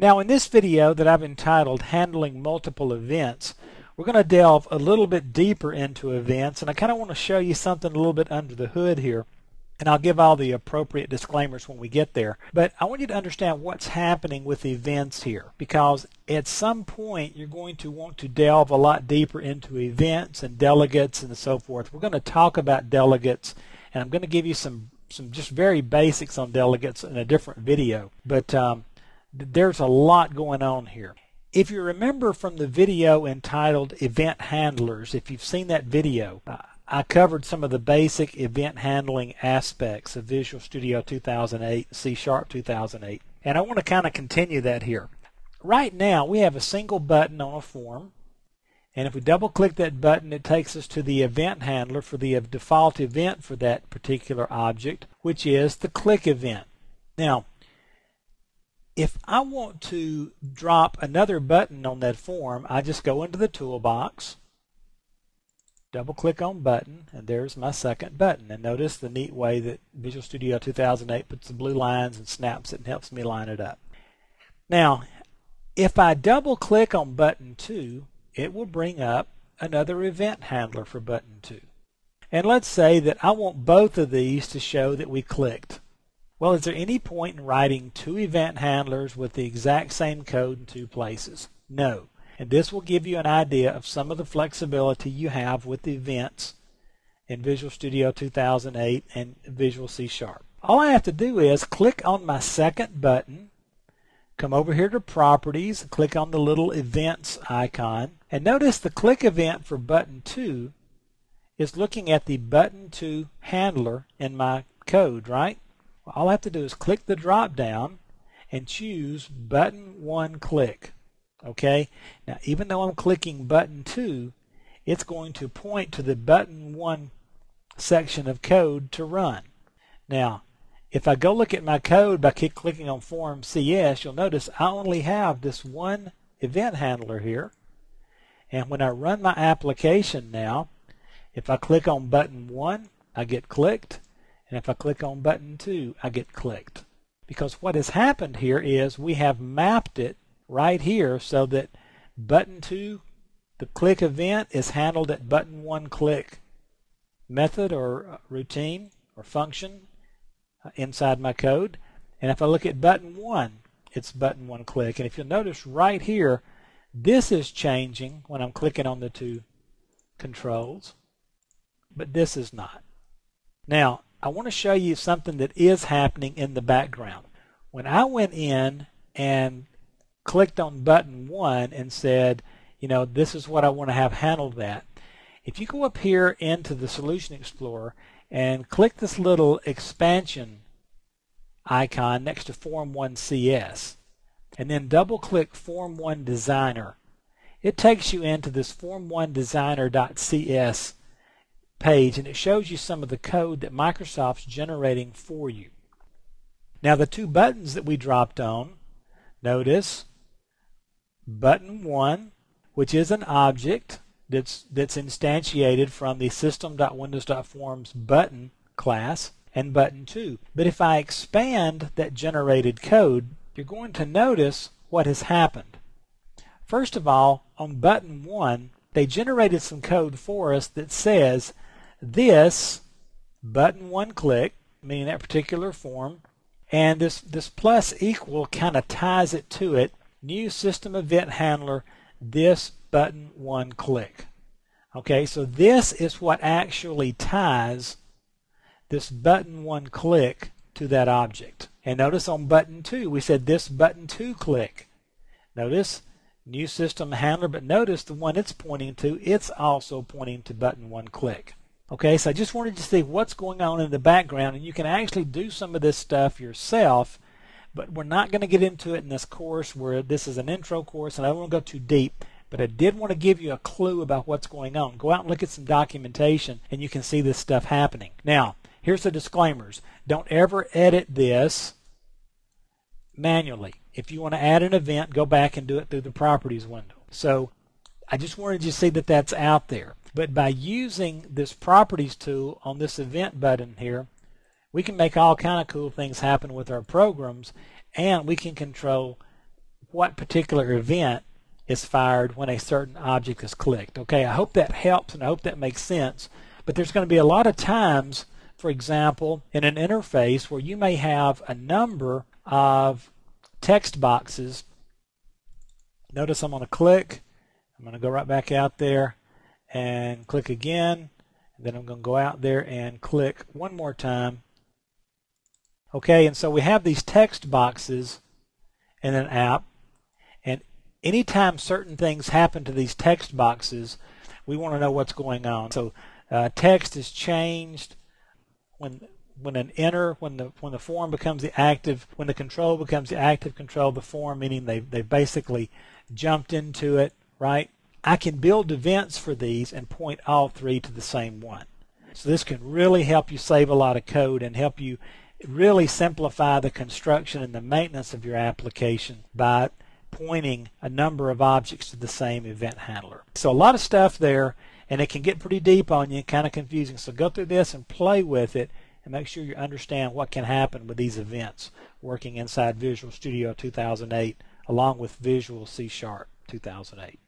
Now in this video that I've entitled Handling Multiple Events, we're going to delve a little bit deeper into events, and I kind of want to show you something a little bit under the hood here, and I'll give all the appropriate disclaimers when we get there. But I want you to understand what's happening with events here, because at some point you're going to want to delve a lot deeper into events and delegates and so forth. We're going to talk about delegates, and I'm going to give you some just very basics on delegates in a different video. But there's a lot going on here. If you remember from the video entitled Event Handlers, if you've seen that video, I covered some of the basic event handling aspects of Visual Studio 2008, C# 2008, and I want to kind of continue that here. Right now we have a single button on a form, and if we double click that button it takes us to the event handler for the default event for that particular object, which is the click event. Now if I want to drop another button on that form, I just go into the toolbox, double click on button, and there's my second button. And notice the neat way that Visual Studio 2008 puts the blue lines and snaps it and helps me line it up. Now if I double click on button 2, it will bring up another event handler for button 2. And let's say that I want both of these to show that we clicked. Well, is there any point in writing two event handlers with the exact same code in two places? No. And this will give you an idea of some of the flexibility you have with the events in Visual Studio 2008 and Visual C#. All I have to do is click on my second button, come over here to Properties, click on the little Events icon, and notice the click event for button 2 is looking at the button 2 handler in my code, right? All I have to do is click the drop down and choose button 1 click. Okay, now even though I'm clicking button 2, it's going to point to the button 1 section of code to run. Now if I go look at my code by clicking on Form CS, you'll notice I only have this one event handler here, and when I run my application now, if I click on button 1 I get clicked, and if I click on button 2, I get clicked. Because what has happened here is we have mapped it right here so that button 2, the click event, is handled at button 1 click method or routine or function inside my code. And if I look at button 1, it's button 1 click. And if you'll notice right here, this is changing when I'm clicking on the two controls, but this is not. Now I want to show you something that is happening in the background. When I went in and clicked on button 1 and said, this is what I want to have handled that. If you go up here into the Solution Explorer and click this little expansion icon next to Form 1 CS and then double click Form 1 Designer, it takes you into this Form 1 Designer.cs page, and it shows you some of the code that Microsoft's generating for you. Now the two buttons that we dropped on, notice button 1, which is an object that's instantiated from the system.windows.forms button class, and button 2. But if I expand that generated code, you're going to notice what has happened. First of all, on button 1, they generated some code for us that says this button 1 click, meaning that particular form, and this plus equal kind of ties it to it, new system event handler, this button 1 click. Okay, so this is what actually ties this button 1 click to that object. And notice on button 2 we said this button 2 click. Notice new system handler, but notice the one it's pointing to, it's also pointing to button 1 click. Okay, so I just wanted to see what's going on in the background, and you can actually do some of this stuff yourself, but we're not going to get into it in this course, where this is an intro course and I don't want to go too deep, but I did want to give you a clue about what's going on. Go out and look at some documentation and you can see this stuff happening. Now here's the disclaimers. Don't ever edit this manually. If you want to add an event, go back and do it through the Properties window. So I just wanted you to see that that's out there. But by using this Properties tool on this event button here, we can make all kind of cool things happen with our programs, and we can control what particular event is fired when a certain object is clicked. Okay, I hope that helps and I hope that makes sense. But there's going to be a lot of times, for example, in an interface where you may have a number of text boxes. Notice I'm going to click. I'm going to go right back out there and click again. And then I'm going to go out there and click one more time. Okay, and so we have these text boxes in an app, and anytime certain things happen to these text boxes, we want to know what's going on. So text is changed when the form becomes the active, when the control becomes the active control of the form, meaning they basically jumped into it, right? I can build events for these and point all three to the same one. So this can really help you save a lot of code and help you really simplify the construction and the maintenance of your application by pointing a number of objects to the same event handler. So a lot of stuff there, and it can get pretty deep on you, kind of confusing. So go through this and play with it and make sure you understand what can happen with these events working inside Visual Studio 2008 along with Visual C# 2008.